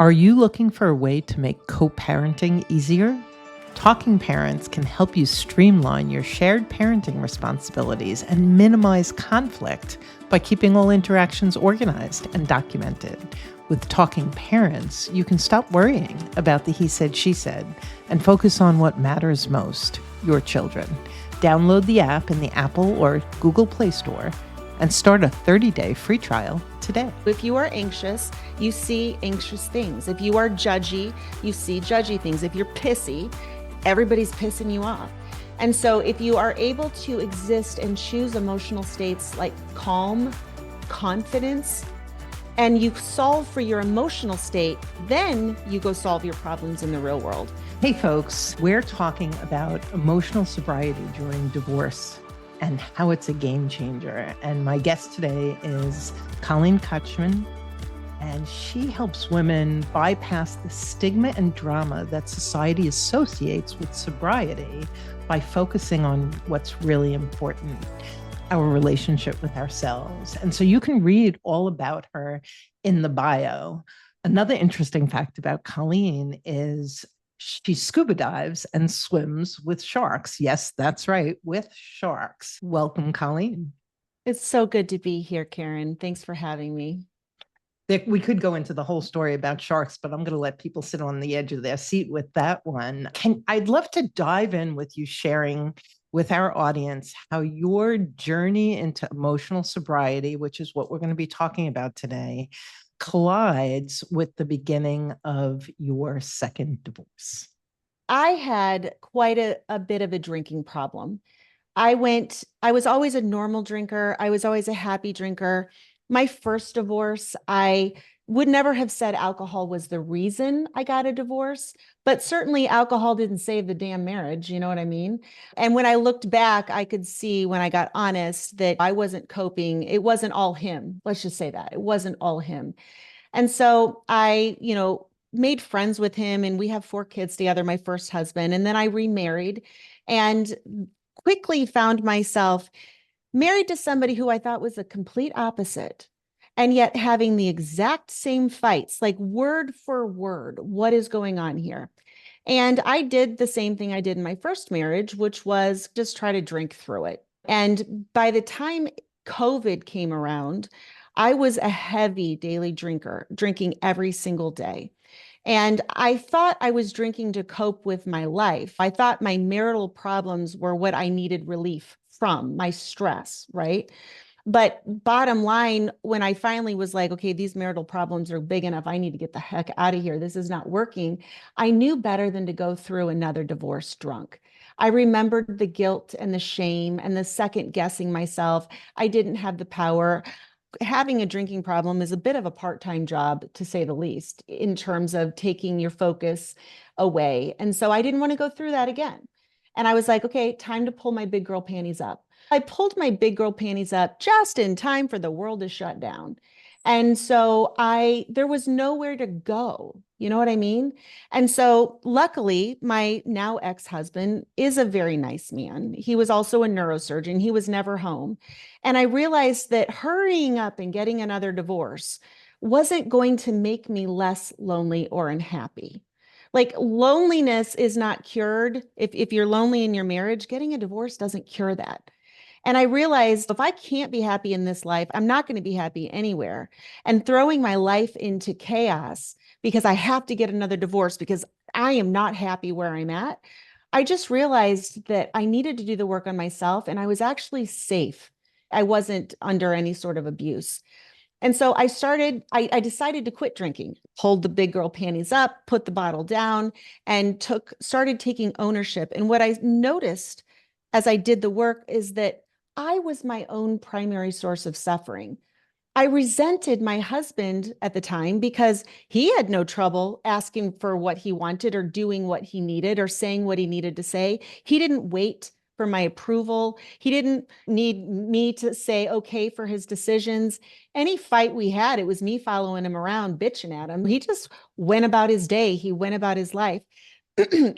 Are you looking for a way to make co-parenting easier? Talking Parents can help you streamline your shared parenting responsibilities and minimize conflict by keeping all interactions organized and documented. With Talking Parents, you can stop worrying about the he said, she said, and focus on what matters most, your children. Download the app in the Apple or Google Play Store and start a 30-day free trial today. If you are anxious, you see anxious things. If you are judgy, you see judgy things. If you're pissy, everybody's pissing you off. And so if you are able to exist and choose emotional states like calm, confidence, and you solve for your emotional state, then you go solve your problems in the real world. Hey folks, we're talking about emotional sobriety during divorce and how it's a game changer. And my guest today is Colleen Kachmann, and she helps women bypass the stigma and drama that society associates with sobriety by focusing on what's really important, our relationship with ourselves. And so you can read all about her in the bio. Another interesting fact about Colleen is she scuba dives and swims with sharks. Yes, that's right, with sharks. Welcome, Colleen. It's so good to be here, Karen. Thanks for having me. We could go into the whole story about sharks, but I'm going to let people sit on the edge of their seat with that one. I'd love to dive in with you, sharing with our audience how your journey into emotional sobriety, which is what we're going to be talking about today, collides with the beginning of your second divorce. I had quite a bit of a drinking problem. I was always a normal drinker. I was always a happy drinker. My first divorce, I would never have said alcohol was the reason I got a divorce, but certainly alcohol didn't save the damn marriage. You know what I mean? And when I looked back, I could see when I got honest that I wasn't coping. It wasn't all him. Let's just say that. It wasn't all him. And so I, made friends with him, and we have 4 kids together, my first husband. And then I remarried and quickly found myself married to somebody who I thought was a complete opposite, and yet having the exact same fights, like word for word, what is going on here? And I did the same thing I did in my first marriage, which was just try to drink through it. And by the time COVID came around, I was a heavy daily drinker, drinking every single day. And I thought I was drinking to cope with my life. I thought my marital problems were what I needed relief from, my stress, right? But bottom line, when I finally was like, okay, these marital problems are big enough, I need to get the heck out of here, this is not working, I knew better than to go through another divorce drunk. I remembered the guilt and the shame and the second guessing myself. I didn't have the power. Having a drinking problem is a bit of a part-time job, to say the least, in terms of taking your focus away. And so I didn't want to go through that again. And I was like, okay, time to pull my big girl panties up. I pulled my big girl panties up just in time for the world to shut down. And so there was nowhere to go. You know what I mean? And so luckily, my now ex-husband is a very nice man. He was also a neurosurgeon. He was never home. And I realized that hurrying up and getting another divorce wasn't going to make me less lonely or unhappy. Like, loneliness is not cured. If you're lonely in your marriage, getting a divorce doesn't cure that. And I realized if I can't be happy in this life, I'm not going to be happy anywhere. And throwing my life into chaos because I have to get another divorce because I am not happy where I'm at, I just realized that I needed to do the work on myself, and I was actually safe. I wasn't under any sort of abuse. And so I decided to quit drinking, pulled the big girl panties up, put the bottle down, and started taking ownership. And what I noticed as I did the work is that I was my own primary source of suffering. I resented my husband at the time because he had no trouble asking for what he wanted or doing what he needed or saying what he needed to say. He didn't wait for my approval. He didn't need me to say okay for his decisions. Any fight we had, it was me following him around, bitching at him. He just went about his day. He went about his life.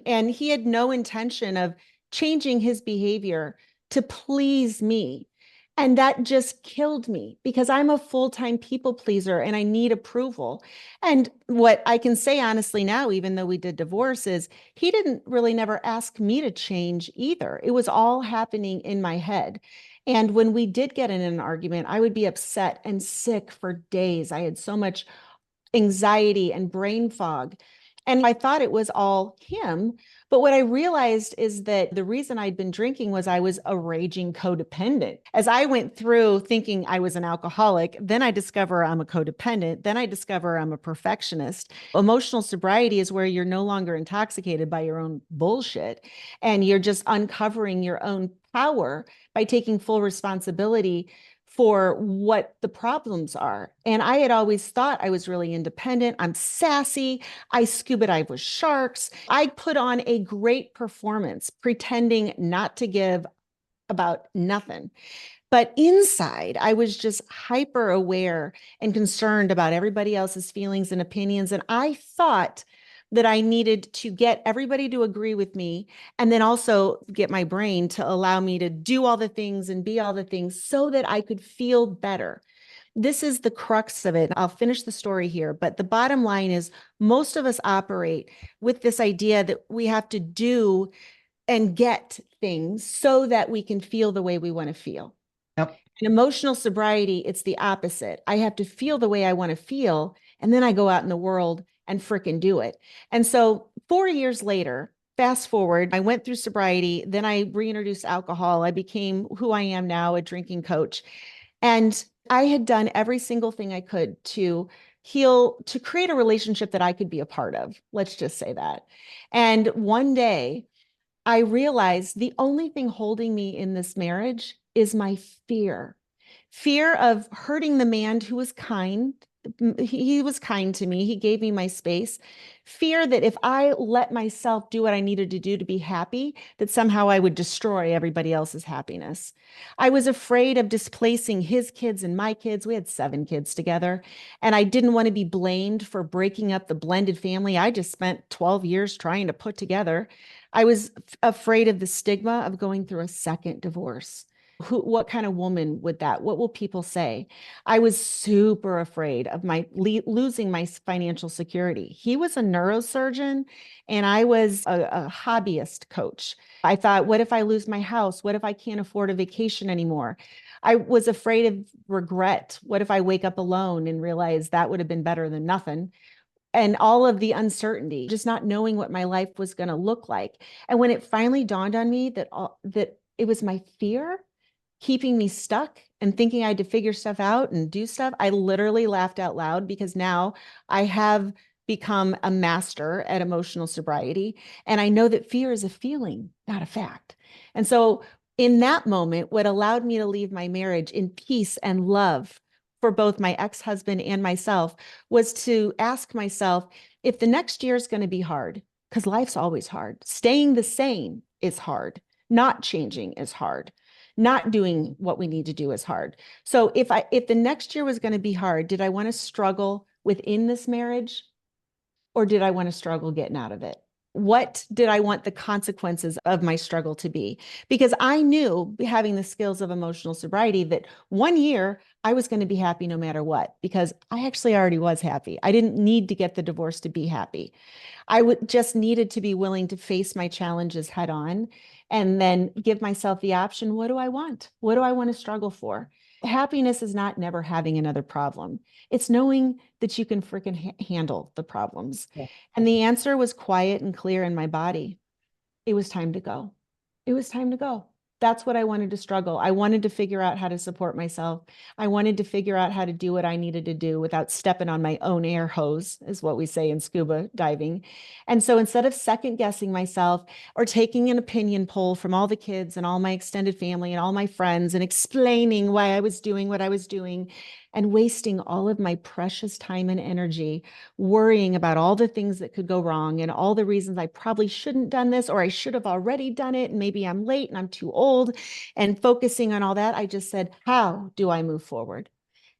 And he had no intention of changing his behavior to please me. And that just killed me because I'm a full-time people pleaser and I need approval. And what I can say honestly now, even though we did divorce, is he didn't really never ask me to change either. It was all happening in my head. And when we did get in an argument, I would be upset and sick for days. I had so much anxiety and brain fog. And I thought it was all him. But what I realized is that the reason I'd been drinking was I was a raging codependent. As I went through thinking I was an alcoholic, then I discover I'm a codependent. Then I discover I'm a perfectionist. Emotional sobriety is where you're no longer intoxicated by your own bullshit and you're just uncovering your own power by taking full responsibility for what the problems are. And I had always thought I was really independent. I'm sassy. I scuba dive with sharks. I put on a great performance, pretending not to give about nothing. But inside, I was just hyper aware and concerned about everybody else's feelings and opinions. And I thought that I needed to get everybody to agree with me and then also get my brain to allow me to do all the things and be all the things so that I could feel better. This is the crux of it. I'll finish the story here, but the bottom line is most of us operate with this idea that we have to do and get things so that we can feel the way we want to feel. Yep. In emotional sobriety, it's the opposite. I have to feel the way I want to feel, and then I go out in the world and fricking do it. And so 4 years later, fast forward, I went through sobriety, then I reintroduced alcohol. I became who I am now, a drinking coach. And I had done every single thing I could to heal, to create a relationship that I could be a part of. Let's just say that. And one day, I realized the only thing holding me in this marriage is my fear of hurting the man who was kind. He was kind to me. He gave me my space. Fear that if I let myself do what I needed to do to be happy, that somehow I would destroy everybody else's happiness. I was afraid of displacing his kids and my kids. We had 7 kids together, and I didn't want to be blamed for breaking up the blended family I just spent 12 years trying to put together. I was afraid of the stigma of going through a second divorce. What kind of woman would that? What will people say? I was super afraid of losing my financial security. He was a neurosurgeon and I was a hobbyist coach. I thought, what if I lose my house? What if I can't afford a vacation anymore? I was afraid of regret. What if I wake up alone and realize that would have been better than nothing? And all of the uncertainty, just not knowing what my life was going to look like. And when it finally dawned on me that it was my fear keeping me stuck and thinking I had to figure stuff out and do stuff, I literally laughed out loud because now I have become a master at emotional sobriety. And I know that fear is a feeling, not a fact. And so in that moment, what allowed me to leave my marriage in peace and love for both my ex-husband and myself was to ask myself if the next year is going to be hard, because life's always hard. Staying the same is hard. Not changing is hard. Not doing what we need to do is hard. So if the next year was going to be hard, did I want to struggle within this marriage or did I want to struggle getting out of it? What did I want the consequences of my struggle to be? Because I knew, having the skills of emotional sobriety, that 1 year I was going to be happy no matter what, because I actually already was happy. I didn't need to get the divorce to be happy. I would just needed to be willing to face my challenges head on and then give myself the option. What do I want? What do I want to struggle for? Happiness is not never having another problem. It's knowing that you can freaking handle the problems. Yeah. And the answer was quiet and clear in my body. It was time to go. It was time to go. That's what I wanted to struggle. I wanted to figure out how to support myself. I wanted to figure out how to do what I needed to do without stepping on my own air hose, is what we say in scuba diving. And so instead of second guessing myself or taking an opinion poll from all the kids and all my extended family and all my friends and explaining why I was doing what I was doing and wasting all of my precious time and energy worrying about all the things that could go wrong and all the reasons I probably shouldn't done this, or I should have already done it, and maybe I'm late and I'm too old, and focusing on all that, I just said, how do I move forward?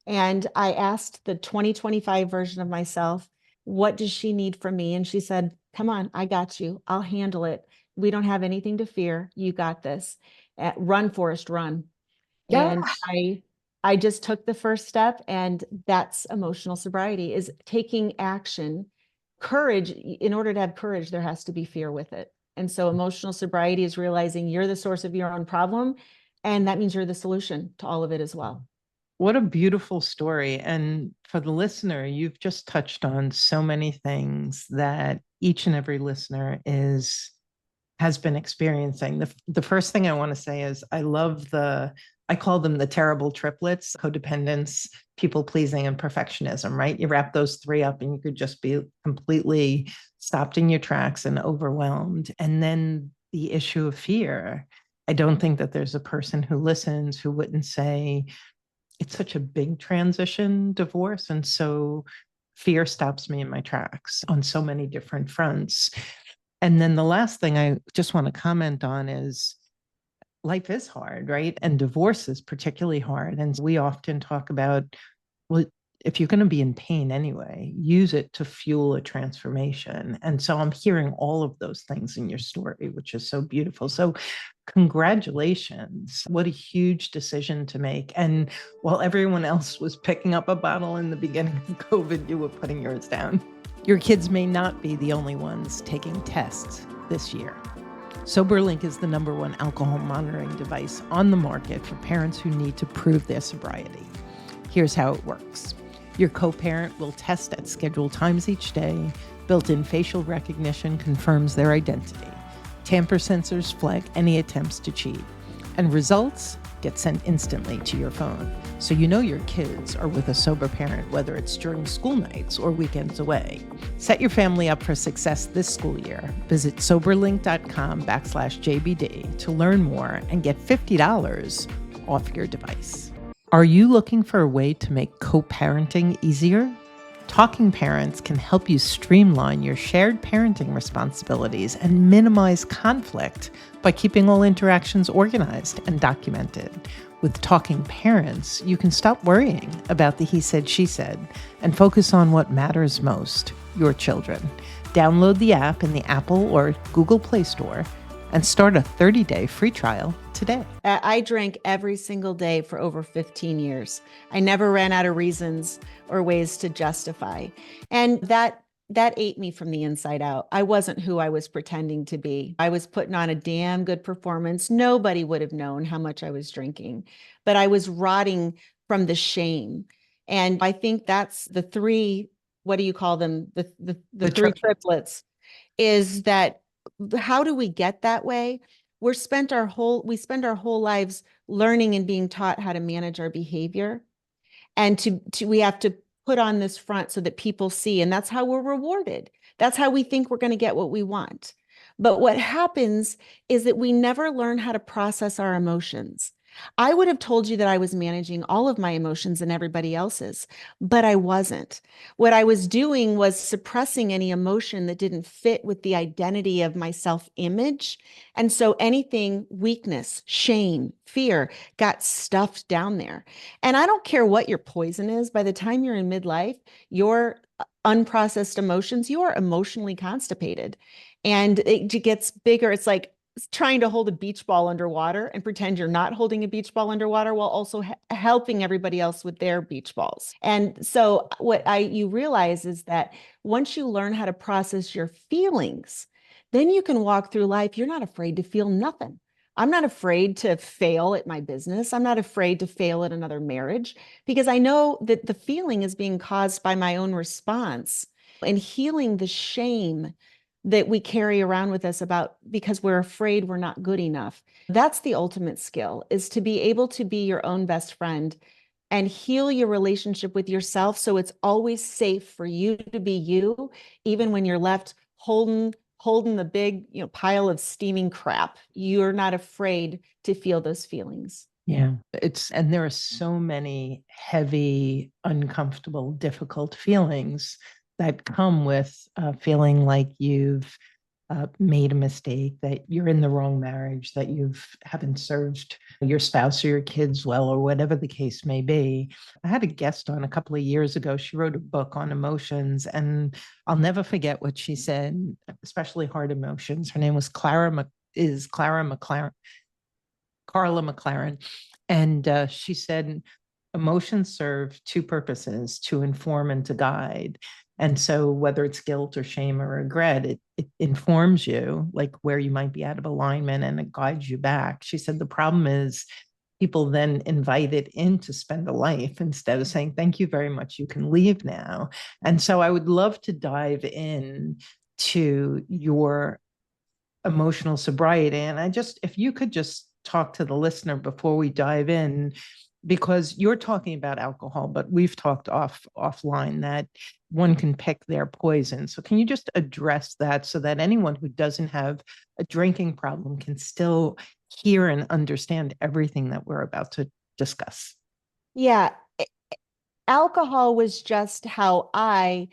And I asked the 2025 version of myself, what does she need from me? And she said, come on, I got you. I'll handle it. We don't have anything to fear. You got this. Run, Forrest, run. Yeah. And I just took the first step, and that's emotional sobriety, is taking action. Courage, in order to have courage, there has to be fear with it. And so emotional sobriety is realizing you're the source of your own problem, and that means you're the solution to all of it as well. What a beautiful story. And for the listener, you've just touched on so many things that each and every listener has been experiencing. The first thing I want to say is I call them the terrible triplets: codependence, people pleasing, and perfectionism, right? You wrap those three up and you could just be completely stopped in your tracks and overwhelmed. And then the issue of fear. I don't think that there's a person who listens who wouldn't say, it's such a big transition, divorce. And so fear stops me in my tracks on so many different fronts. And then the last thing I just want to comment on is life is hard, right? And divorce is particularly hard. And we often talk about, well, if you're going to be in pain anyway, use it to fuel a transformation. And so I'm hearing all of those things in your story, which is so beautiful. So congratulations. What a huge decision to make. And while everyone else was picking up a bottle in the beginning of COVID, you were putting yours down. Your kids may not be the only ones taking tests this year. SoberLink is the #1 alcohol monitoring device on the market for parents who need to prove their sobriety. Here's how it works. Your co-parent will test at scheduled times each day. Built-in facial recognition confirms their identity. Tamper sensors flag any attempts to cheat. And results get sent instantly to your phone. So you know your kids are with a sober parent, whether it's during school nights or weekends away. Set your family up for success this school year. Visit soberlink.com/JBD to learn more and get $50 off your device. Are you looking for a way to make co-parenting easier? Talking Parents can help you streamline your shared parenting responsibilities and minimize conflict by keeping all interactions organized and documented. With Talking Parents, you can stop worrying about the he said, she said, and focus on what matters most, your children. Download the app in the Apple or Google Play Store and start a 30-day free trial today. I drank every single day for over 15 years. I never ran out of reasons or ways to justify. And that ate me from the inside out. I wasn't who I was pretending to be. I was putting on a damn good performance. Nobody would have known how much I was drinking, but I was rotting from the shame. And I think that's the three, what do you call them? The three triplets, is that how do we get that way? We spend our whole lives learning and being taught how to manage our behavior. And we have to put on this front so that people see, and that's how we're rewarded. That's how we think we're going to get what we want. But what happens is that we never learn how to process our emotions. I would have told you that I was managing all of my emotions and everybody else's, but I wasn't. What I was doing was suppressing any emotion that didn't fit with the identity of my self-image. And so anything, weakness, shame, fear, got stuffed down there. And I don't care what your poison is, by the time you're in midlife, your unprocessed emotions, you are emotionally constipated. And it gets bigger. It's like trying to hold a beach ball underwater and pretend you're not holding a beach ball underwater while also helping everybody else with their beach balls. And so you realize is that once you learn how to process your feelings, then you can walk through life. You're not afraid to feel nothing. I'm not afraid to fail at my business. I'm not afraid to fail at another marriage, because I know that the feeling is being caused by my own response, and healing the shame that we carry around with us because we're afraid we're not good enough. That's the ultimate skill, is to be able to be your own best friend and heal your relationship with yourself, so it's always safe for you to be you, even when you're left holding the big, pile of steaming crap. You're not afraid to feel those feelings. Yeah, and there are so many heavy, uncomfortable, difficult feelings that come with feeling like you've made a mistake, that you're in the wrong marriage, that you haven't served your spouse or your kids well, or whatever the case may be. I had a guest on a couple of years ago. She wrote a book on emotions, and I'll never forget what she said, especially hard emotions. Her name was Carla McLaren. And she said, emotions serve two purposes: to inform and to guide. And so, whether it's guilt or shame or regret, it informs you, like where you might be out of alignment, and it guides you back. She said the problem is people then invite it in to spend a life instead of saying, thank you very much, you can leave now. And so, I would love to dive in to your emotional sobriety. And if you could just talk to the listener before we dive in, because you're talking about alcohol, but we've talked offline that one can pick their poison. So can you just address that so that anyone who doesn't have a drinking problem can still hear and understand everything that we're about to discuss? Yeah. Alcohol was just how I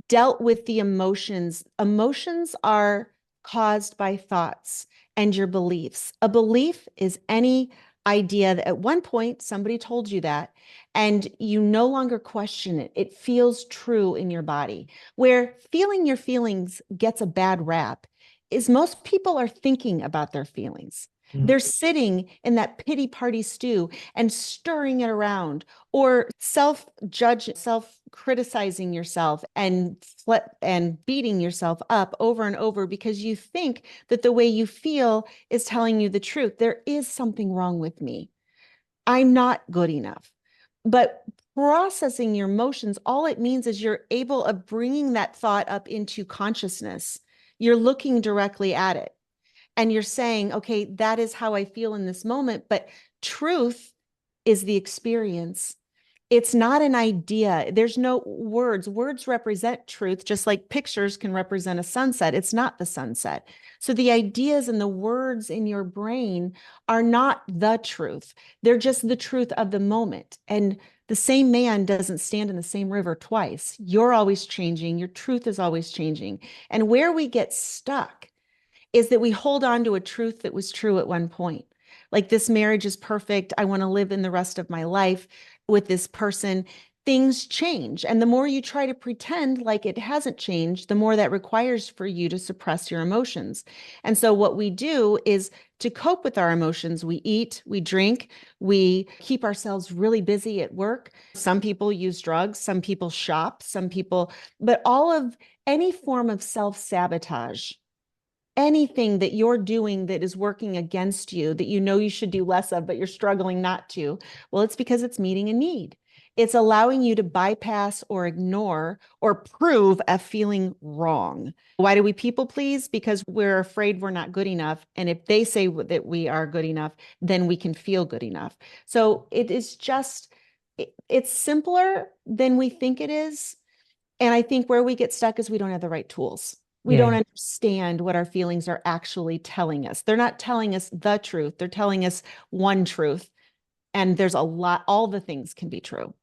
dealt with the emotions. Emotions are caused by thoughts and your beliefs. A belief is any idea that at one point somebody told you that, and you no longer question it. It feels true in your body. Where feeling your feelings gets a bad rap is most people are thinking about their feelings. Mm. They're sitting in that pity party stew and stirring it around, or self-judge, self-criticizing yourself and beating yourself up over and over because you think that the way you feel is telling you the truth. There is something wrong with me. I'm not good enough. But processing your emotions, all it means is you're able of bringing that thought up into consciousness. You're looking directly at it and you're saying, okay, that is how I feel in this moment. But truth is the experience. It's not an idea. There's no words. Words represent truth, just like pictures can represent a sunset. It's not the sunset. So the ideas and the words in your brain are not the truth. They're just the truth of the moment. And the same man doesn't stand in the same river twice. You're always changing. Your truth is always changing. And where we get stuck is that we hold on to a truth that was true at one point. Like, this marriage is perfect. I want to live in the rest of my life with this person. Things change. And the more you try to pretend like it hasn't changed, the more that requires for you to suppress your emotions. And so what we do is, to cope with our emotions, we eat, we drink, we keep ourselves really busy at work. Some people use drugs, some people shop, but all of any form of self-sabotage, anything that you're doing that is working against you, that you know you should do less of, but you're struggling not to, well, it's because it's meeting a need. It's allowing you to bypass or ignore or prove a feeling wrong. Why do we people please? Because we're afraid we're not good enough. And if they say that we are good enough, then we can feel good enough. So it is just, it's simpler than we think it is. And I think where we get stuck is we don't have the right tools. We Yeah. don't understand what our feelings are actually telling us. They're not telling us the truth. They're telling us one truth. And there's a lot, all the things can be true.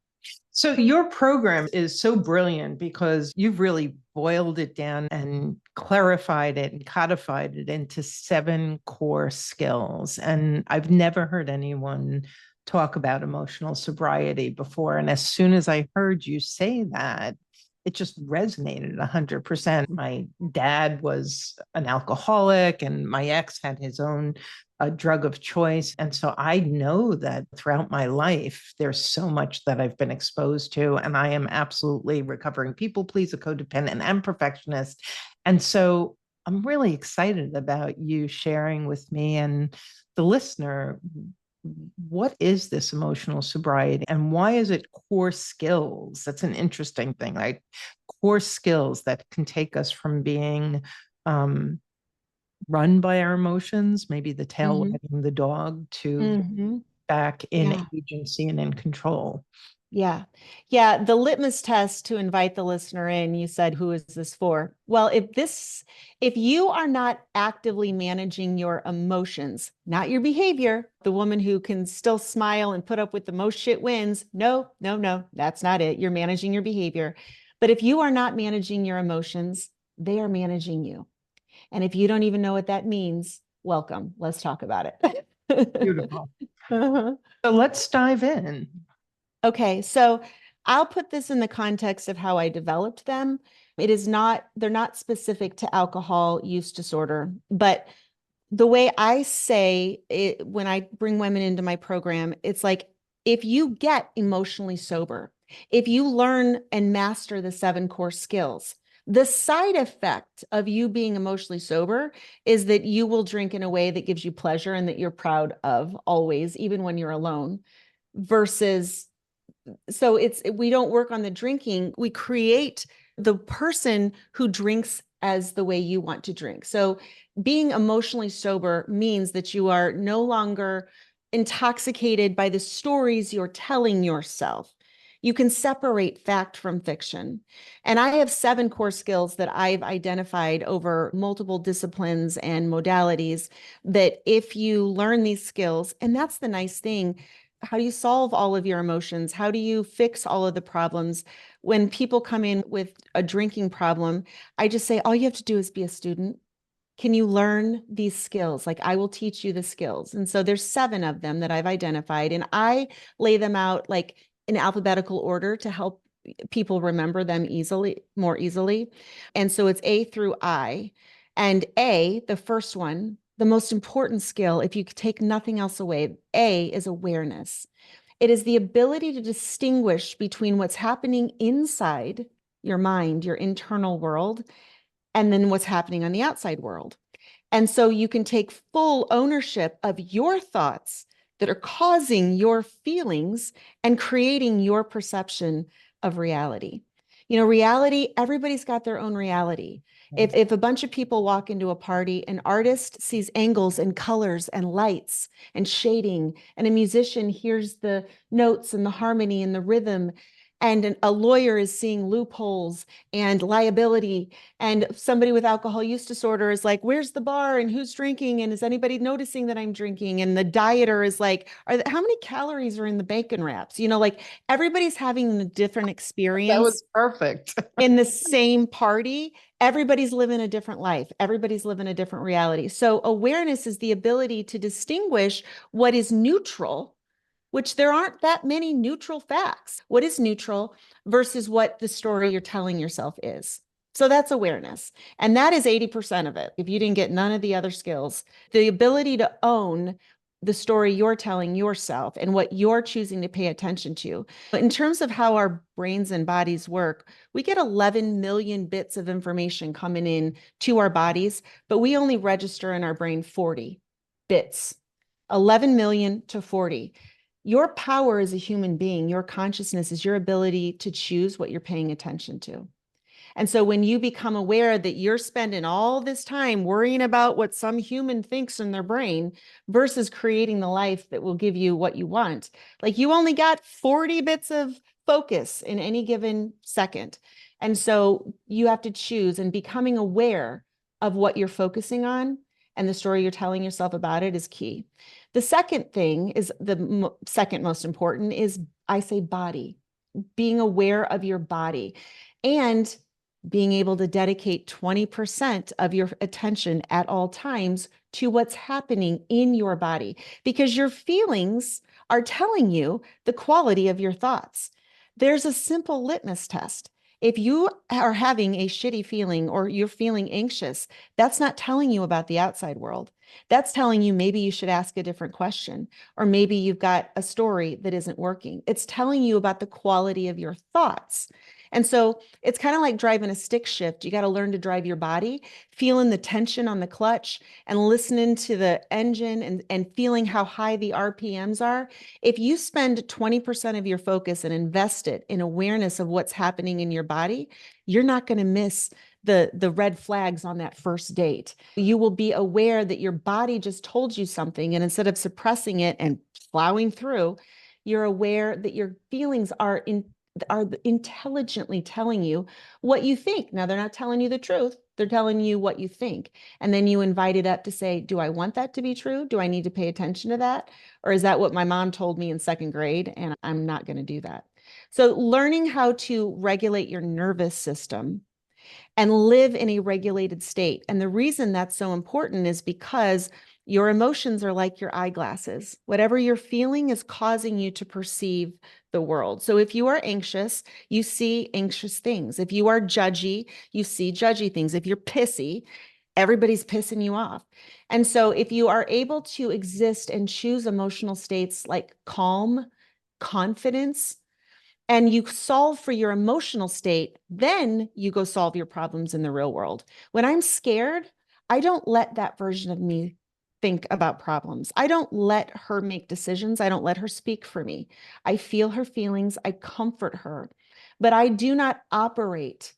So your program is so brilliant because you've really boiled it down and clarified it and codified it into 7 core skills. And I've never heard anyone talk about emotional sobriety before. And as soon as I heard you say that, it just resonated 100%. My dad was an alcoholic, and my ex had his own drug of choice. And so I know that throughout my life, there's so much that I've been exposed to, and I am absolutely recovering people pleaser, codependent, and perfectionist. And so I'm really excited about you sharing with me and the listener, what is this emotional sobriety and why is it core skills? That's an interesting thing, like core skills that can take us from being run by our emotions, maybe the tail Mm-hmm. wagging the dog, to Mm-hmm. back in Yeah. agency and in control. Yeah. Yeah. The litmus test to invite the listener in, you said, who is this for? Well, if you are not actively managing your emotions, not your behavior, the woman who can still smile and put up with the most shit wins. No, no, no, that's not it. You're managing your behavior. But if you are not managing your emotions, they are managing you. And if you don't even know what that means, welcome. Let's talk about it. Beautiful. Uh-huh. So let's dive in. Okay, so I'll put this in the context of how I developed them. They're not specific to alcohol use disorder, but The way I say it when I bring women into my program, it's like, if you get emotionally sober, if you learn and master the 7 core skills, the side effect of you being emotionally sober is that you will drink in a way that gives you pleasure and that you're proud of always, even when you're alone, versus so we don't work on the drinking, we create the person who drinks as the way you want to drink. So being emotionally sober means that you are no longer intoxicated by the stories you're telling yourself. You can separate fact from fiction. And I have 7 core skills that I've identified over multiple disciplines and modalities that if you learn these skills, and that's the nice thing, how do you solve all of your emotions? How do you fix all of the problems? When people come in with a drinking problem, I just say, all you have to do is be a student. Can you learn these skills? Like, I will teach you the skills. And so there's 7 of them that I've identified, and I lay them out like in alphabetical order to help people remember them more easily. And so it's A through I. And A, the first one, the most important skill, if you take nothing else away, A is awareness. It is the ability to distinguish between what's happening inside your mind, your internal world, and then what's happening on the outside world. And so you can take full ownership of your thoughts that are causing your feelings and creating your perception of reality. You know, reality, everybody's got their own reality. If a bunch of people walk into a party, an artist sees angles and colors and lights and shading, and a musician hears the notes and the harmony and the rhythm, and a lawyer is seeing loopholes and liability, and somebody with alcohol use disorder is like, where's the bar and who's drinking? And is anybody noticing that I'm drinking? And the dieter is like, how many calories are in the bacon wraps? You know, like everybody's having a different That experience was perfect. in the same party. Everybody's living a different life. Everybody's living a different reality. So awareness is the ability to distinguish what is neutral, which there aren't that many neutral facts. What is neutral versus what the story you're telling yourself is. So that's awareness. And that is 80% of it. If you didn't get none of the other skills, the ability to own the story you're telling yourself and what you're choosing to pay attention to. But in terms of how our brains and bodies work, we get 11 million bits of information coming in to our bodies, but we only register in our brain 40 bits, 11 million to 40. Your power as a human being, your consciousness is your ability to choose what you're paying attention to. And so when you become aware that you're spending all this time worrying about what some human thinks in their brain versus creating the life that will give you what you want, like you only got 40 bits of focus in any given second. And so you have to choose, and becoming aware of what you're focusing on and the story you're telling yourself about it is key. The second thing is the second most important is, I say, body, being aware of your body and being able to dedicate 20% of your attention at all times to what's happening in your body, because your feelings are telling you the quality of your thoughts. There's a simple litmus test. If you are having a shitty feeling or you're feeling anxious, that's not telling you about the outside world. That's telling you maybe you should ask a different question, or maybe you've got a story that isn't working. It's telling you about the quality of your thoughts. And so it's kind of like driving a stick shift. You got to learn to drive your body, feeling the tension on the clutch and listening to the engine and feeling how high the RPMs are. If you spend 20% of your focus and invest it in awareness of what's happening in your body, you're not going to miss the red flags on that first date. You will be aware that your body just told you something, and instead of suppressing it and plowing through, you're aware that your feelings are intelligently telling you what you think. Now, they're not telling you the truth. They're telling you what you think. And then you invite it up to say, do I want that to be true? Do I need to pay attention to that? Or is that what my mom told me in second grade? And I'm not going to do that. So learning how to regulate your nervous system and live in a regulated state. And the reason that's so important is because your emotions are like your eyeglasses. Whatever you're feeling is causing you to perceive the world. So if you are anxious, you see anxious things. If you are judgy, you see judgy things. If you're pissy, everybody's pissing you off. And so if you are able to exist and choose emotional states like calm, confidence, and you solve for your emotional state, then you go solve your problems in the real world. When I'm scared, I don't let that version of me think about problems. I don't let her make decisions. I don't let her speak for me. I feel her feelings. I comfort her, but I do not operate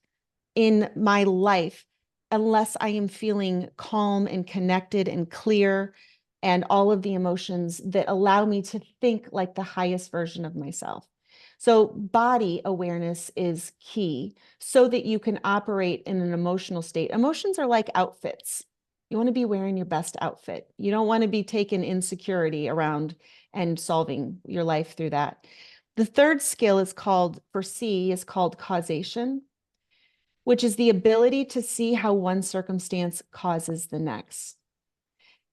in my life unless I am feeling calm and connected and clear and all of the emotions that allow me to think like the highest version of myself. So body awareness is key so that you can operate in an emotional state. Emotions are like outfits. You want to be wearing your best outfit. You don't want to be taking insecurity around and solving your life through that. The third skill is called, for C, is called causation, which is the ability to see how one circumstance causes the next.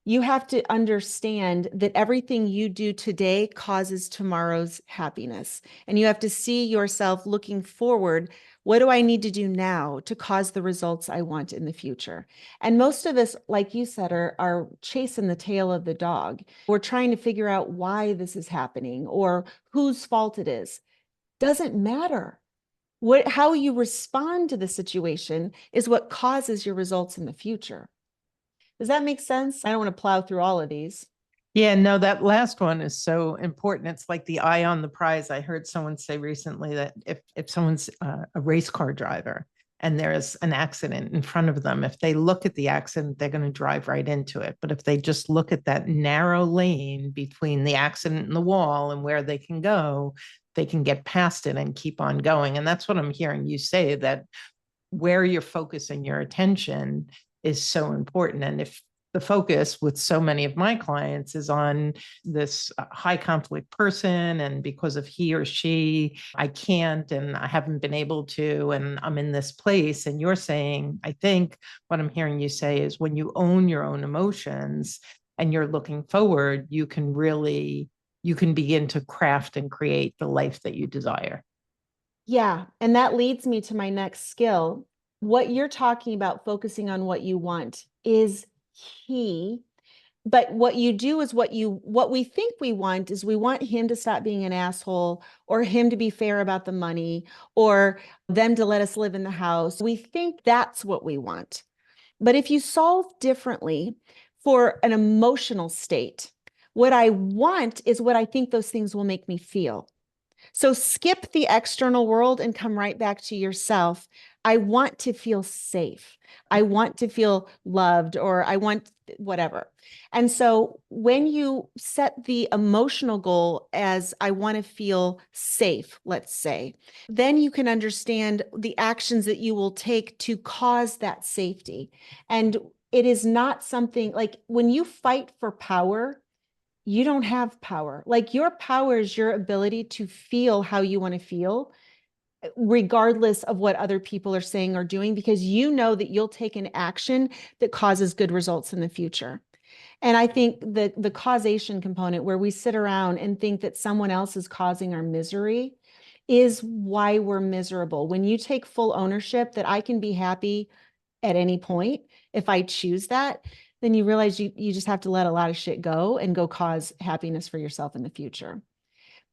You have to understand that everything you do today causes tomorrow's happiness. And you have to see yourself looking forward. What do I need to do now to cause the results I want in the future? And most of us, like you said, are chasing the tail of the dog. We're trying to figure out why this is happening or whose fault it is. Doesn't matter. How you respond to the situation is what causes your results in the future. Does that make sense? I don't want to plow through all of these. Yeah, no, that last one is so important. It's like the eye on the prize. I heard someone say recently that if someone's a race car driver and there's an accident in front of them, if they look at the accident, they're going to drive right into it. But if they just look at that narrow lane between the accident and the wall and where they can go, they can get past it and keep on going. And that's what I'm hearing you say, that where you're focusing your attention is so important. And if the focus with so many of my clients is on this high conflict person, and because of he or she, I can't, and I haven't been able to, and I'm in this place. And you're saying, I think what I'm hearing you say is when you own your own emotions and you're looking forward, you can begin to craft and create the life that you desire. Yeah. And that leads me to my next skill. What you're talking about, focusing on what you want, is key. But what you do is what we think we want is we want him to stop being an asshole, or him to be fair about the money, or them to let us live in the house. We think that's what we want. But if you solve differently for an emotional state, what I want is what I think those things will make me feel. So skip the external world and come right back to yourself. I want to feel safe. I want to feel loved, or I want whatever. And so when you set the emotional goal as I want to feel safe, let's say, then you can understand the actions that you will take to cause that safety. And it is not something like when you fight for power, you don't have power. Like your power is your ability to feel how you want to feel, regardless of what other people are saying or doing, because you know that you'll take an action that causes good results in the future. And I think that the causation component, where we sit around and think that someone else is causing our misery, is why we're miserable. When you take full ownership that I can be happy at any point, if I choose that, then you realize you just have to let a lot of shit go and go cause happiness for yourself in the future.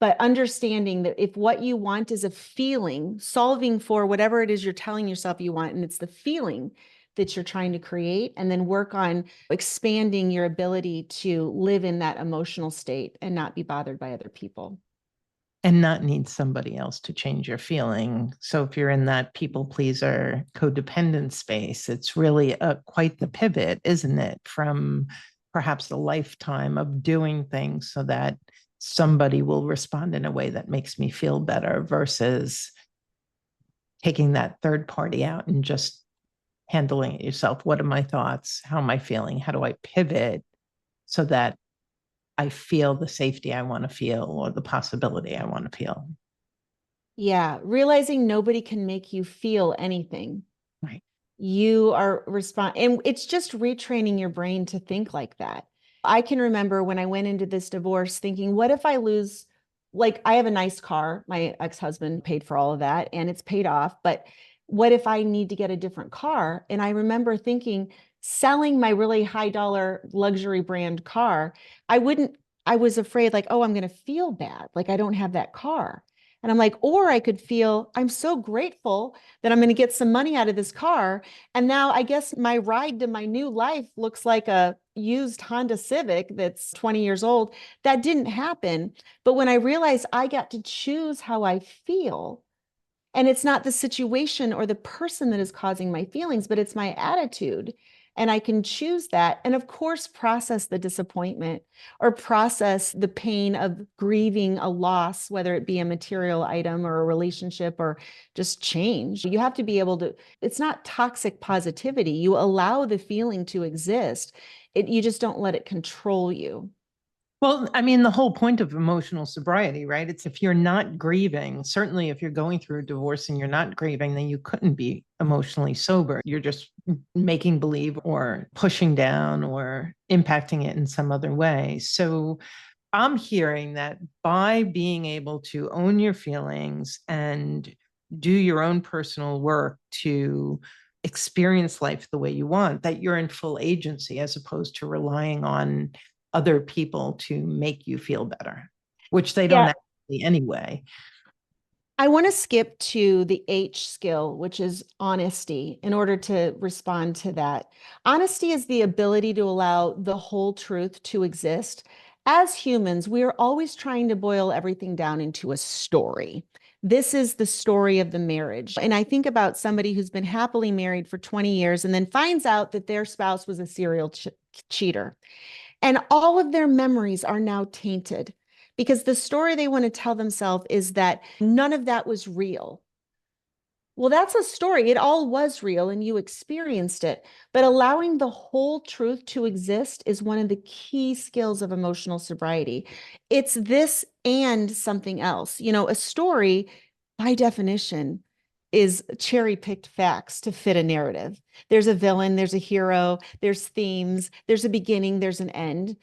But understanding that if what you want is a feeling, solving for whatever it is you're telling yourself you want, and it's the feeling that you're trying to create, and then work on expanding your ability to live in that emotional state and not be bothered by other people. And not need somebody else to change your feeling. So if you're in that people pleaser codependent space, it's really quite the pivot, isn't it? From perhaps a lifetime of doing things so that somebody will respond in a way that makes me feel better, versus taking that third party out and just handling it yourself. What are my thoughts? How am I feeling? How do I pivot so that I feel the safety I want to feel, or the possibility I want to feel? Yeah, realizing nobody can make you feel anything. Right. You are and it's just retraining your brain to think like that. I can remember when I went into this divorce thinking, what if I lose, like I have a nice car, my ex-husband paid for all of that and it's paid off, but What if I need to get a different car? And I remember thinking, selling my really high dollar luxury brand car, I wouldn't, I was afraid like, oh, I'm going to feel bad. Like I don't have that car. And I'm like, or I could feel, I'm so grateful that I'm going to get some money out of this car. And now I guess my ride to my new life looks like a used Honda Civic that's 20 years old. That didn't happen. But when I realized I got to choose how I feel, and it's not the situation or the person that is causing my feelings, but it's my attitude. And I can choose that. And of course, process the disappointment or process the pain of grieving a loss, whether it be a material item or a relationship or just change. You have to be able to, it's not toxic positivity. You allow the feeling to exist. You just don't let it control you. Well, I mean, the whole point of emotional sobriety, right? It's if you're not grieving, certainly if you're going through a divorce and you're not grieving, then you couldn't be emotionally sober. You're just making believe or pushing down or impacting it in some other way. So I'm hearing that by being able to own your feelings and do your own personal work to experience life the way you want, that you're in full agency as opposed to relying on other people to make you feel better, which they don't Yeah. actually anyway. I want to skip to the H skill, which is honesty, in order to respond to that. Honesty is the ability to allow the whole truth to exist. As humans, we are always trying to boil everything down into a story. This is the story of the marriage. And I think about somebody who's been happily married for 20 years and then finds out that their spouse was a serial cheater. And all of their memories are now tainted because the story they want to tell themselves is that none of that was real. Well, that's a story. It all was real and you experienced it. But allowing the whole truth to exist is one of the key skills of emotional sobriety. It's this and something else. You know, a story, by definition, is cherry-picked facts to fit a narrative. There's a villain, there's a hero, there's themes, there's a beginning, there's an end.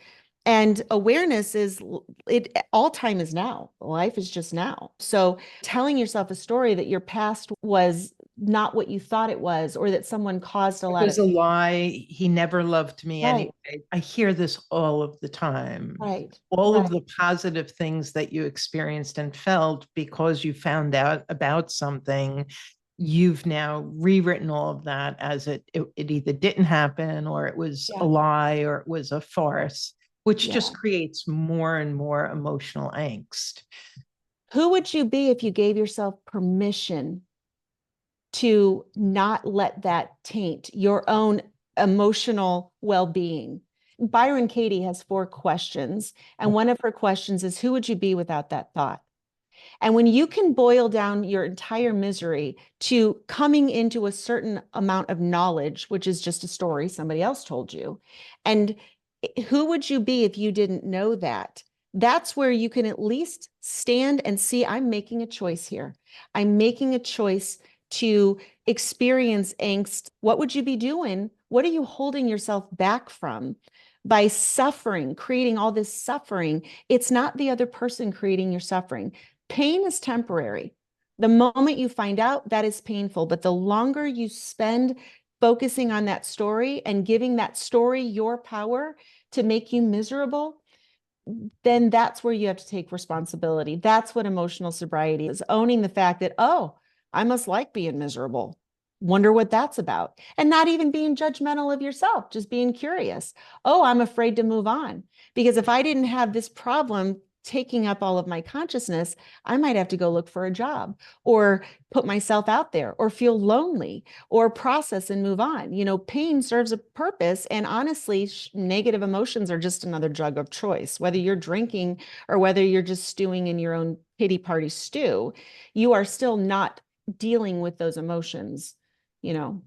And awareness is it all time is now. Life is just now. So telling yourself a story that your past was not what you thought it was, or that someone caused a It lot was of a lie. He never loved me right, anyway. I hear this all of the time. right, All right. of the positive things that you experienced and felt because you found out about something, you've now rewritten all of that as it either didn't happen or it was a Yeah. lie or it was a farce, which Yeah. just creates more and more emotional angst. Who would you be if you gave yourself permission to not let that taint your own emotional well-being? Byron Katie has 4 questions, and one of her questions is, who would you be without that thought? And when you can boil down your entire misery to coming into a certain amount of knowledge, which is just a story somebody else told you, and who would you be if you didn't know that? That's where you can at least stand and see, I'm making a choice here. I'm making a choice to experience angst. What would you be doing? What are you holding yourself back from by suffering, creating all this suffering? It's not the other person creating your suffering. Pain is temporary. The moment you find out, that is painful, but the longer you spend focusing on that story and giving that story your power to make you miserable, then that's where you have to take responsibility. That's what emotional sobriety is, owning the fact that, oh, I must like being miserable. Wonder what that's about. And not even being judgmental of yourself, just being curious. Oh, I'm afraid to move on. Because if I didn't have this problem taking up all of my consciousness, I might have to go look for a job or put myself out there or feel lonely or process and move on. You know, pain serves a purpose. And honestly, negative emotions are just another drug of choice. Whether you're drinking or whether you're just stewing in your own pity party stew, you are still not dealing with those emotions, you know.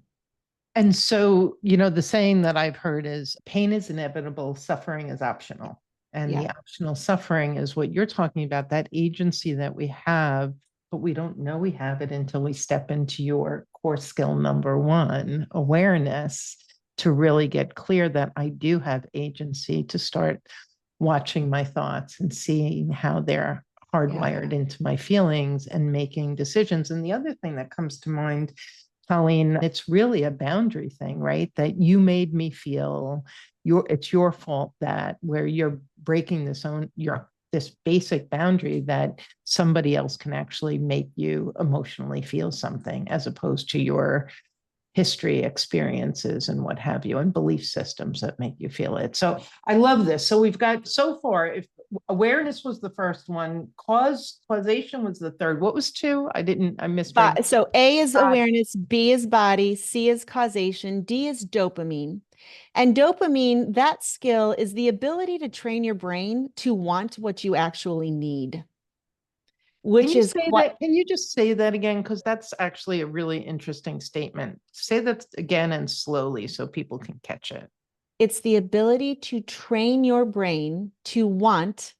And so, the saying that I've heard is pain is inevitable, suffering is optional. And Yeah. the optional suffering is what you're talking about, that agency that we have, but we don't know we have it until we step into your core skill number one, awareness, to really get clear that I do have agency, to start watching my thoughts and seeing how they're Yeah. hardwired into my feelings and making decisions. And the other thing that comes to mind Colleen, it's really a boundary thing, right? That you made me feel it's your fault, that where you're breaking this basic boundary that somebody else can actually make you emotionally feel something, as opposed to your history, experiences, and what have you, and belief systems that make you feel it. So I love this. So we've got so far, if awareness was the first one, causation was the third. What was two? I missed my. So A is awareness, B is body, C is causation, D is dopamine. And dopamine, that skill is the ability to train your brain to want what you actually need, which is That? Can you just say that again? Because that's actually a really interesting statement. Say that again and slowly so people can catch it. it's the ability to train your brain to want.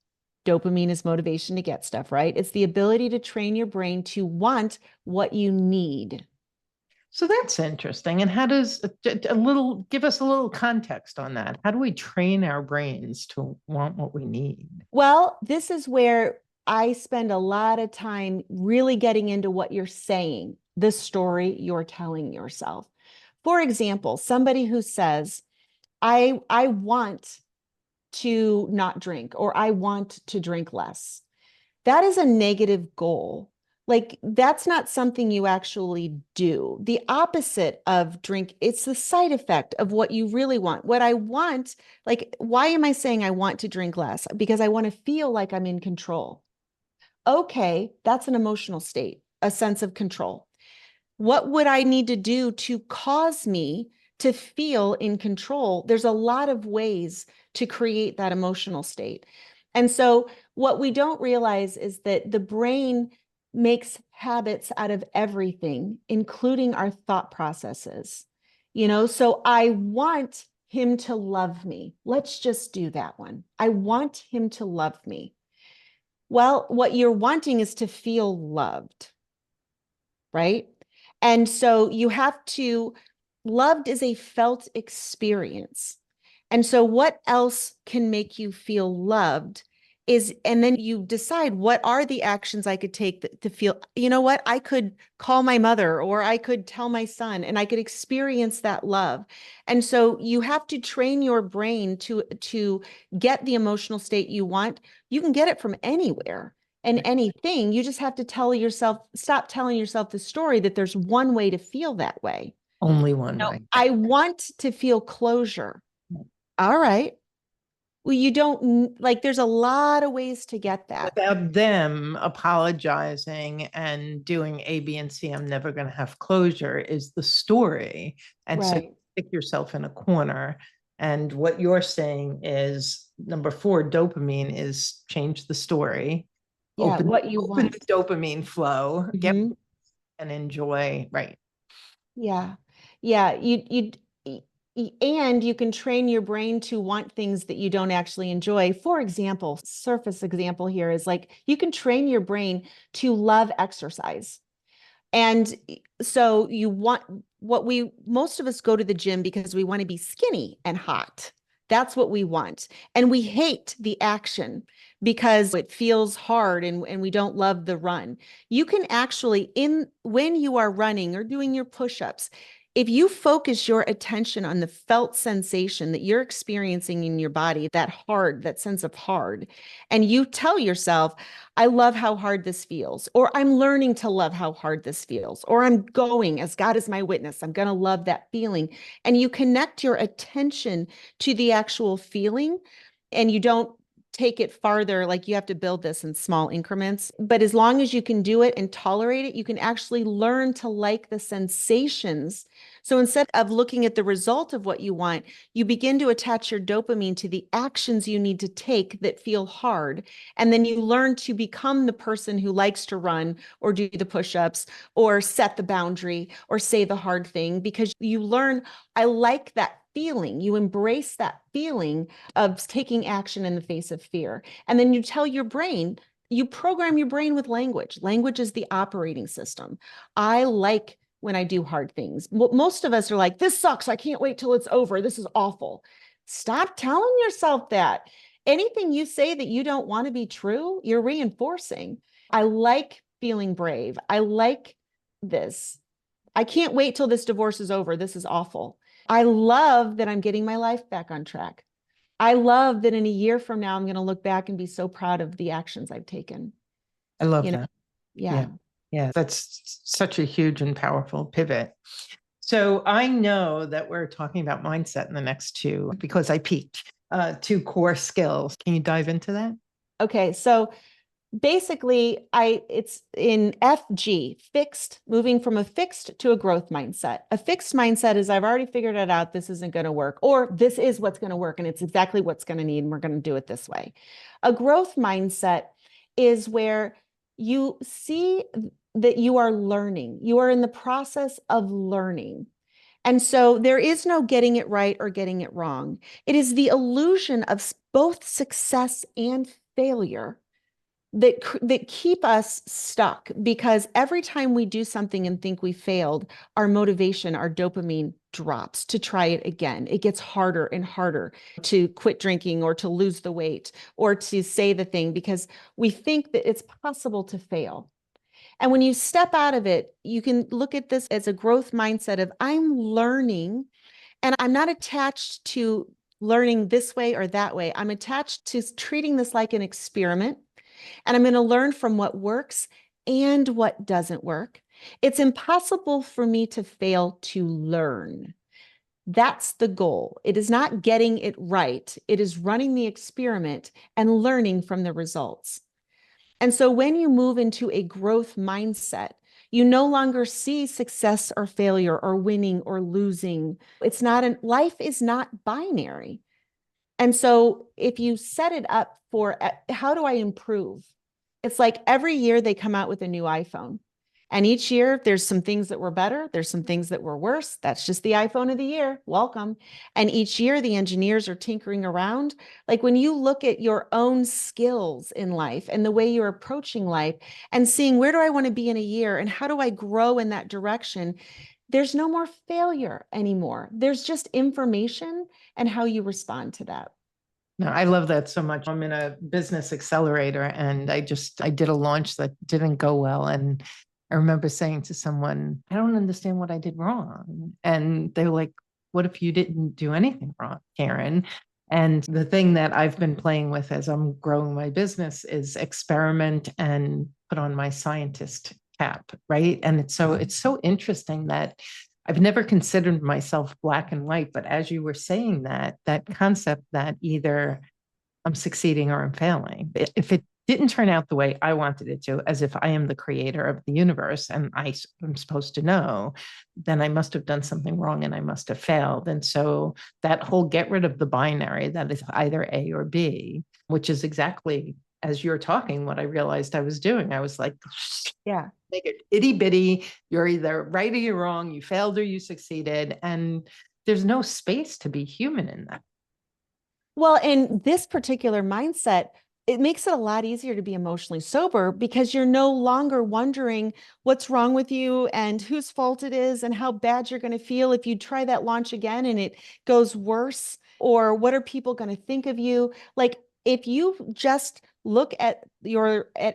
Dopamine is motivation to get stuff, right? It's the ability to train your brain to want what you need. So that's interesting. And how does give us a little context on that? How do we train our brains to want what we need? Well, this is where I spend a lot of time really getting into what you're saying, the story you're telling yourself. For example, somebody who says, I want to not drink, or I want to drink less. That is a negative goal. Like, that's not something you actually do. The opposite of drink, it's the side effect of what you really want. What I want, like, why am I saying I want to drink less? Because I want to feel like I'm in control. Okay, that's an emotional state, a sense of control. What would I need to do to cause me to feel in control? There's a lot of ways to create that emotional state. And so what we don't realize is that the brain makes habits out of everything, including our thought processes. So I want him to love me. Let's just do that one. I want him to love me. Well, what you're wanting is to feel loved, right? And so you have to, loved is a felt experience. And so what else can make you feel loved is, and then you decide, what are the actions I could take to feel, you know what, I could call my mother, or I could tell my son, and I could experience that love. And so you have to train your brain to get the emotional state you want. You can get it from anywhere and anything. You just have to stop telling yourself the story that there's one way to feel that way. Only one way. I want to feel closure. All right. Well, you don't, like, there's a lot of ways to get that. Without them apologizing and doing A, B, and C, I'm never going to have closure, is the story. And so Right. you stick yourself in a corner. And what you're saying is number 4, dopamine, is change the story. Yeah, what you Open the want. dopamine flow, get Mhm. and enjoy. Right. Yeah. Yeah. And you can train your brain to want things that you don't actually enjoy. For example, surface example here is like, you can train your brain to love exercise. And so you want most of us go to the gym because we want to be skinny and hot. That's what we want. And we hate the action because it feels hard, and we don't love the run. You can actually, when you are running or doing your push-ups, if you focus your attention on the felt sensation that you're experiencing in your body, that sense of hard, and you tell yourself, I love how hard this feels, or I'm learning to love how hard this feels, or I'm going, as God is my witness, I'm going to love that feeling. And you connect your attention to the actual feeling, and you don't take it farther. Like, you have to build this in small increments, but as long as you can do it and tolerate it, you can actually learn to like the sensations. So instead of looking at the result of what you want, you begin to attach your dopamine to the actions you need to take that feel hard. And then you learn to become the person who likes to run, or do the push-ups, or set the boundary, or say the hard thing, because you learn, I like that feeling. You embrace that feeling of taking action in the face of fear. And then you tell your brain, you program your brain with language. Language is the operating system. I like when I do hard things. Most of us are like, this sucks. I can't wait till it's over. This is awful. Stop telling yourself that. Anything you say that you don't want to be true, you're reinforcing. I like feeling brave. I like this. I can't wait till this divorce is over. This is awful. I love that I'm getting my life back on track. I love that in a year from now, I'm going to look back and be so proud of the actions I've taken. I love You know, that. yeah. Yeah. Yeah. That's such a huge and powerful pivot. So I know that we're talking about mindset in the next two because I peaked two core skills. Can you dive into that? Okay. So basically, it's in FG, fixed, moving from a fixed to a growth mindset. A fixed mindset is I've already figured it out, this isn't going to work, or this is what's going to work and it's exactly what's going to need and we're going to do it this way. A growth mindset is where you see that you are learning, you are in the process of learning. And so there is no getting it right or getting it wrong. It is the illusion of both success and failure that keep us stuck, because every time we do something and think we failed, our motivation, our dopamine drops to try it again. It gets harder and harder to quit drinking or to lose the weight or to say the thing, because we think that it's possible to fail. And when you step out of it, you can look at this as a growth mindset of I'm learning and I'm not attached to learning this way or that way. I'm attached to treating this like an experiment, and I'm going to learn from what works and what doesn't work. It's impossible for me to fail to learn. That's the goal. It is not getting it right. It is running the experiment and learning from the results. And so when you move into a growth mindset, you no longer see success or failure or winning or losing. It's not life is not binary. And so if you set it up for how do I improve? It's like every year they come out with a new iPhone. And each year there's some things that were better, there's some things that were worse. That's just the iPhone of the year. Welcome. And each year the engineers are tinkering around. Like when you look at your own skills in life and the way you're approaching life and seeing where do I want to be in a year and how do I grow in that direction, there's no more failure anymore. There's just information and how you respond to that. No, I love that so much. I'm in a business accelerator and I did a launch that didn't go well. And I remember saying to someone, I don't understand what I did wrong. And they were like, what if you didn't do anything wrong, Karen? And the thing that I've been playing with as I'm growing my business is experiment and put on my scientist cap, right? And it's so interesting that I've never considered myself black and white, but as you were saying that, that concept that either I'm succeeding or I'm failing, if it didn't turn out the way I wanted it to, as if I am the creator of the universe and am supposed to know, then I must have done something wrong and I must have failed. And so that whole get rid of the binary that is either A or B, which is exactly as you're talking, what I realized I was doing. I was like, Yeah. make it itty bitty. You're either right or you're wrong. You failed or you succeeded. And there's no space to be human in that. Well, in this particular mindset, it makes it a lot easier to be emotionally sober because you're no longer wondering what's wrong with you and whose fault it is and how bad you're going to feel if you try that launch again and it goes worse, or what are people going to think of you? Like if you just look at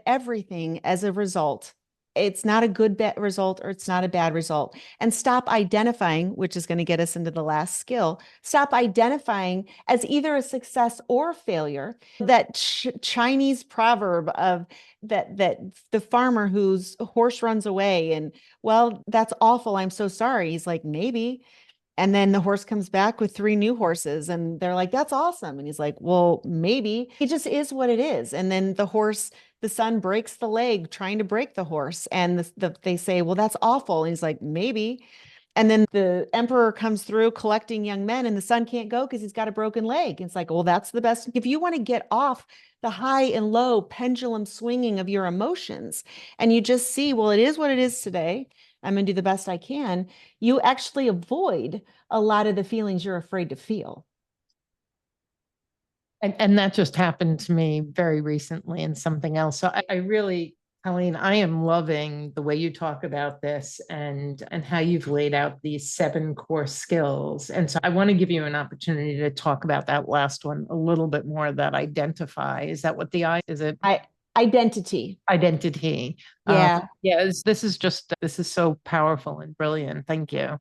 everything as a result, it's not a good result or it's not a bad result, and stop identifying, which is going to get us into the last skill, stop identifying as either a success or a failure. That Chinese proverb of that the farmer whose horse runs away and, well, that's awful, I'm so sorry. He's like, maybe. And then the horse comes back with three new horses and they're like, that's awesome. And he's like, well, maybe it just is what it is. And then the son breaks the leg trying to break the horse. And they say, well, that's awful. And he's like, maybe. And then the emperor comes through collecting young men and the son can't go because he's got a broken leg. It's like, well, that's the best. If you want to get off the high and low pendulum swinging of your emotions and you just see, well, it is what it is today. I'm going to do the best I can. You actually avoid a lot of the feelings you're afraid to feel. And that just happened to me very recently in something else. So I really, Colleen, I am loving the way you talk about this and how you've laid out these 7 core skills. And so I want to give you an opportunity to talk about that last one a little bit more, that identify. Is that what the I is it? Identity. Identity. Yeah. This is so powerful and brilliant. Thank you.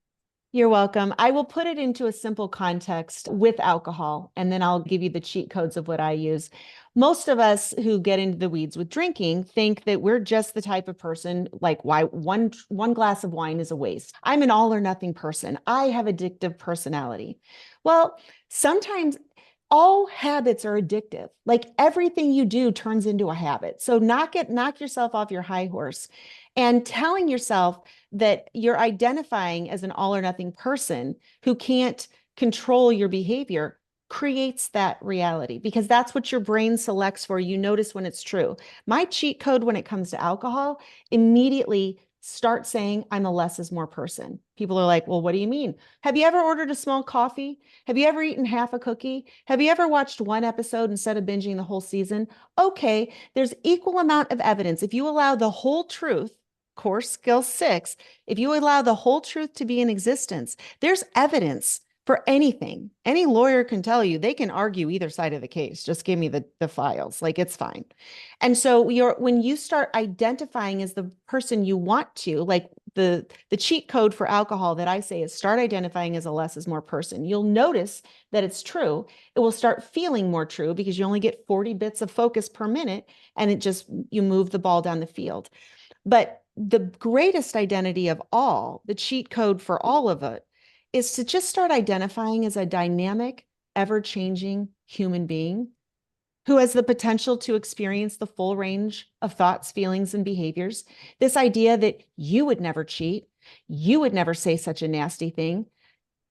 You're welcome. I will put it into a simple context with alcohol, and then I'll give you the cheat codes of what I use. Most of us who get into the weeds with drinking think that we're just the type of person like why one glass of wine is a waste. I'm an all or nothing person. I have addictive personality. Well, sometimes all habits are addictive. Like everything you do turns into a habit. So knock yourself off your high horse and telling yourself that you're identifying as an all or nothing person who can't control your behavior creates that reality because that's what your brain selects for. You notice when it's true. My cheat code when it comes to alcohol immediately start saying I'm a less is more person. People are like, well, what do you mean? Have you ever ordered a small coffee? Have you ever eaten half a cookie? Have you ever watched one episode instead of binging the whole season? Okay, there's equal amount of evidence. If you allow the whole truth, core skill 6, if you allow the whole truth to be in existence, there's evidence for anything. Any lawyer can tell you they can argue either side of the case. Just give me the files. Like it's fine. And so when you start identifying as the person you want to, like the cheat code for alcohol that I say is start identifying as a less is more person. You'll notice that it's true. It will start feeling more true because you only get 40 bits of focus per minute and you move the ball down the field. But the greatest identity of all, the cheat code for all of it, is to just start identifying as a dynamic, ever-changing human being who has the potential to experience the full range of thoughts, feelings, and behaviors. This idea that you would never cheat, you would never say such a nasty thing.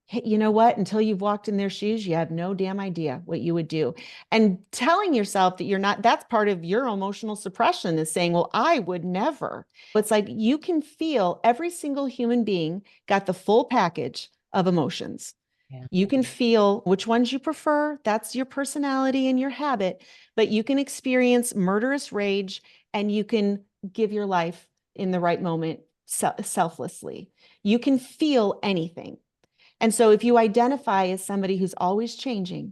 Hey, you know what? Until you've walked in their shoes, you have no damn idea what you would do. And telling yourself that you're not, that's part of your emotional suppression is saying, well, I would never. It's like you can feel every single human being got the full package of emotions. Yeah. You can feel which ones you prefer. That's your personality and your habit, but you can experience murderous rage and you can give your life in the right moment selflessly. You can feel anything. And so if you identify as somebody who's always changing,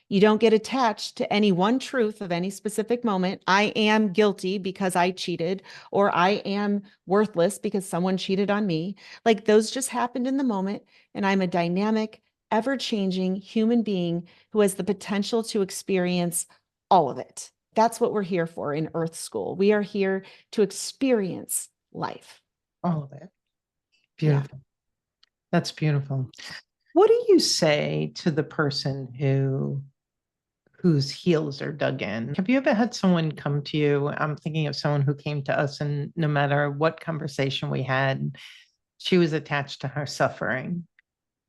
you don't get attached to any one truth of any specific moment. I am guilty because I cheated, or I am worthless because someone cheated on me. Like those just happened in the moment. And I'm a dynamic, ever-changing human being who has the potential to experience all of it. That's what we're here for in Earth School. We are here to experience life. All of it. Yeah. Beautiful. That's beautiful. What do you say to the person whose heels are dug in? Have you ever had someone come to you? I'm thinking of someone who came to us, and no matter what conversation we had, she was attached to her suffering.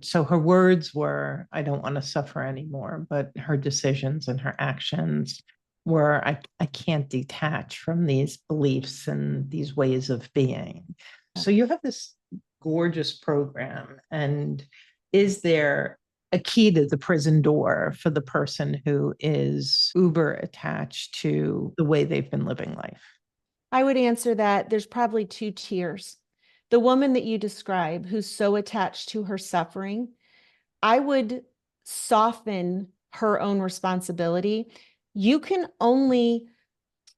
So her words were, I don't want to suffer anymore, but her decisions and her actions were, I can't detach from these beliefs and these ways of being. So you have this gorgeous program. And is there a key to the prison door for the person who is uber attached to the way they've been living life? I would answer that there's probably 2 tiers. The woman that you describe who's so attached to her suffering, I would soften her own responsibility. You can only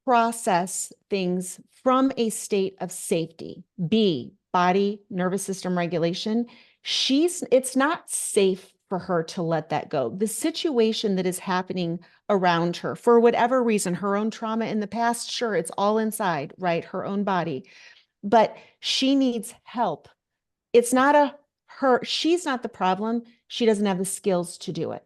process things from a state of safety. B, body, nervous system regulation. It's not safe for her to let that go. The situation that is happening around her, for whatever reason, her own trauma in the past, sure, it's all inside, right? Her own body, but she needs help. It's not she's not the problem. She doesn't have the skills to do it.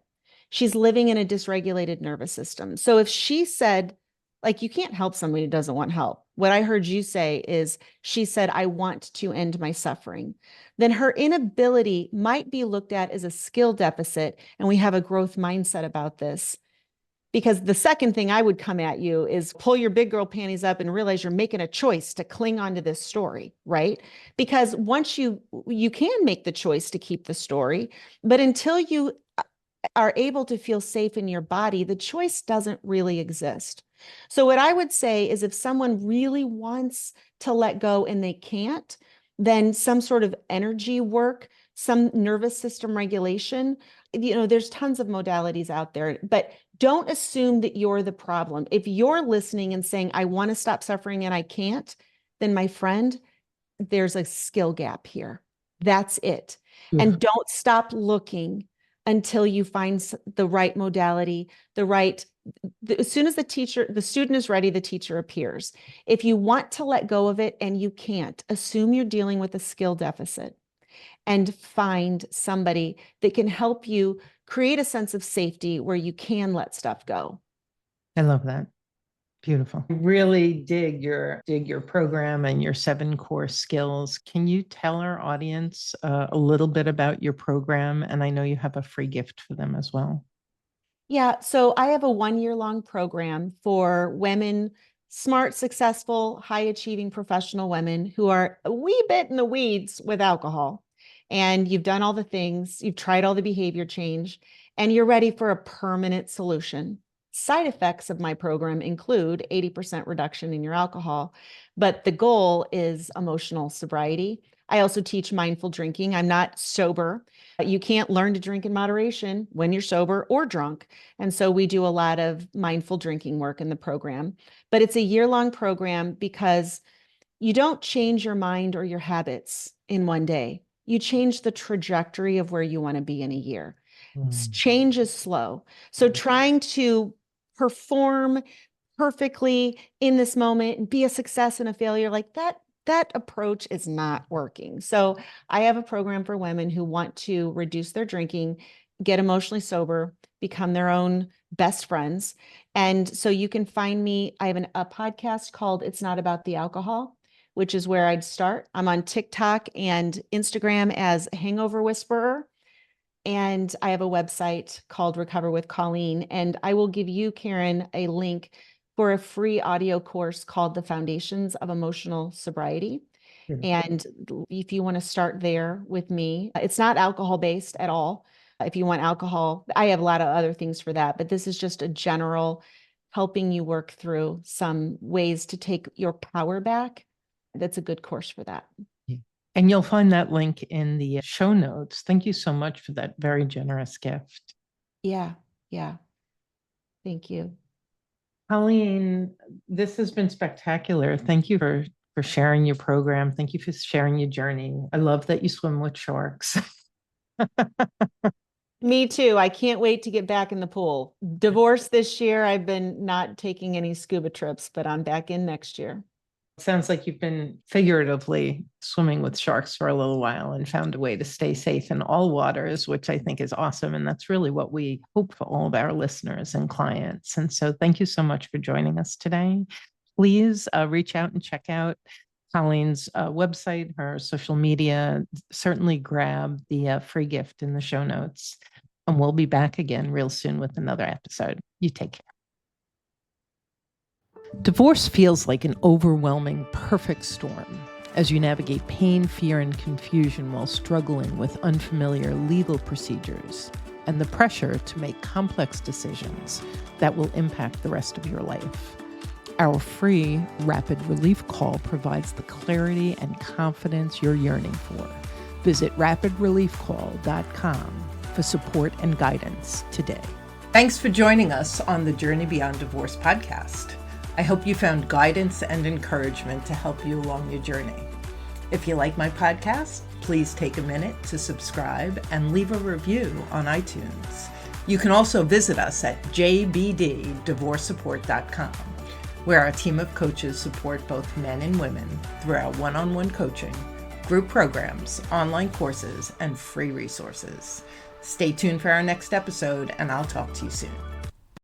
She's living in a dysregulated nervous system. So if she said, like, you can't help somebody who doesn't want help. What I heard you say is she said, I want to end my suffering. Then her inability might be looked at as a skill deficit. And we have a growth mindset about this. Because the second thing I would come at you is pull your big girl panties up and realize you're making a choice to cling on to this story, right? Because once you can make the choice to keep the story, but until you are able to feel safe in your body, the choice doesn't really exist. So what I would say is if someone really wants to let go and they can't, then some sort of energy work some nervous system regulation. There's tons of modalities out there, but don't assume that you're the problem. If you're listening and saying, I want to stop suffering and I can't, then my friend, there's a skill gap here. That's it. And don't stop looking until you find the right modality, as soon as the student is ready, the teacher appears. If you want to let go of it and you can't, assume you're dealing with a skill deficit and find somebody that can help you create a sense of safety where you can let stuff go. I love that. Beautiful. Really dig your program and your 7 core skills. Can you tell our audience a little bit about your program? And I know you have a free gift for them as well. Yeah, so I have a 1-year-long program for women, smart, successful, high-achieving professional women who are a wee bit in the weeds with alcohol. And you've done all the things, you've tried all the behavior change, and you're ready for a permanent solution. Side effects of my program include 80% reduction in your alcohol, but the goal is emotional sobriety. I also teach mindful drinking. I'm not sober. You can't learn to drink in moderation when you're sober or drunk. And so we do a lot of mindful drinking work in the program. But it's a year-long program because you don't change your mind or your habits in one day. You change the trajectory of where you want to be in a year. Change is slow. So trying to perform perfectly in this moment and be a success and a failure like that approach is not working. So I have a program for women who want to reduce their drinking, get emotionally sober, become their own best friends. And so you can find me. I have a podcast called It's Not About the Alcohol, which is where I'd start. I'm on TikTok and Instagram as Hangover Whisperer. And I have a website called Recover with Colleen. And I will give you, Karen, a link for a free audio course called The Foundations of Emotional Sobriety. And if you want to start there with me, it's not alcohol based at all. If you want alcohol, I have a lot of other things for that, but this is just a general helping you work through some ways to take your power back. That's a good course for that. And you'll find that link in the show notes. Thank you so much for that very generous gift. Yeah. Thank you. Colleen, this has been spectacular. Thank you for sharing your program. Thank you for sharing your journey. I love that you swim with sharks. Me too. I can't wait to get back in the pool. Divorced this year. I've been not taking any scuba trips, but I'm back in next year. Sounds like you've been figuratively swimming with sharks for a little while and found a way to stay safe in all waters, which I think is awesome. And that's really what we hope for all of our listeners and clients. And so thank you so much for joining us today. Please reach out and check out Colleen's website, her social media. Certainly grab the free gift in the show notes. And we'll be back again real soon with another episode. You take care. Divorce feels like an overwhelming perfect storm as you navigate pain, fear, and confusion while struggling with unfamiliar legal procedures and the pressure to make complex decisions that will impact the rest of your life. Our free Rapid Relief Call provides the clarity and confidence you're yearning for. Visit rapidreliefcall.com for support and guidance today. Thanks for joining us on the Journey Beyond Divorce podcast. I hope you found guidance and encouragement to help you along your journey. If you like my podcast, please take a minute to subscribe and leave a review on iTunes. You can also visit us at jbddivorcesupport.com, where our team of coaches support both men and women through our one-on-one coaching, group programs, online courses, and free resources. Stay tuned for our next episode, and I'll talk to you soon.